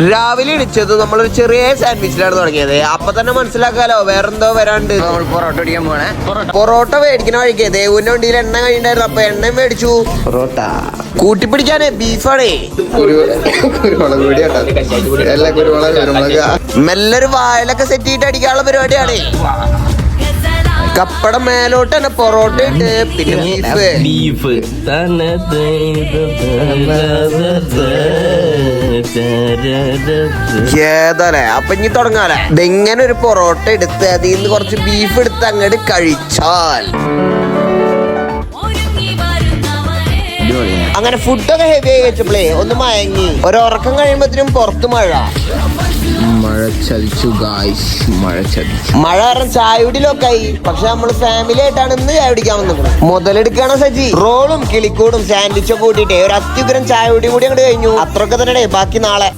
രാവിലെ എണിച്ചത് നമ്മളൊരു ചെറിയ സാൻഡ്വിച്ചിലാണ് തുടങ്ങിയത്. അപ്പൊ തന്നെ മനസ്സിലാക്കാലോ വേറെന്തോ വരാണ്ട്. പൊറോട്ട അടിക്കാൻ പോണേ. പൊറോട്ട മേടിക്കണ വഴിക്ക് ദേവുവിന്റെ വണ്ടിയിൽ എണ്ണ കഴിഞ്ഞിട്ടുണ്ടായിരുന്നു. അപ്പൊ എണ്ണ മേടിച്ചു. പൊറോട്ട കൂട്ടിപ്പിടിക്കാനേ ബീഫാണേ. മെല്ലൊരു വായിലൊക്കെ സെറ്റ് ചെയ്തിട്ട് അടിക്കാനുള്ള പരിപാടിയാണ്. കപ്പട മേലോട്ട് തന്നെ പൊറോട്ട ഇട്ട് പിന്നെ ബീഫ്. ഏതല്ലേ അപ്പൊ ഇനി തുടങ്ങാലേ. ഇതെങ്ങനെ ഒരു പൊറോട്ട എടുത്ത് അതിൽ നിന്ന് കുറച്ച് ബീഫ് എടുത്ത് അങ്ങോട്ട് കഴിച്ചാൽ അങ്ങനെ ഫുഡൊക്കെ ഹെവി ആയി വെച്ചപ്പോളേ ഒന്ന് മയങ്ങി. ഒരുറക്കം കഴിയുമ്പോഴത്തേനും പുറത്ത് മഴ ചതിച്ചു ഗായ്സ്. മഴ കാരണം ചായ കുടിയിലൊക്കെ ആയി. പക്ഷെ നമ്മള് ഫാമിലി ആയിട്ടാണ് ഇന്ന് ചായ കുടിക്കാൻ വന്നിരിക്കുന്നത്. മുതലെടുക്കണം സജി. റോളും കിളിക്കൂടും സാൻഡ്വിച്ചൊക്കെ കൂട്ടിട്ടേ ഒരു അത്യുഗ്രം ചായ കുടി കൂടി അങ്ങോട്ട് കഴിഞ്ഞു. അത്രയൊക്കെ തന്നെ ബാക്കി നാളെ.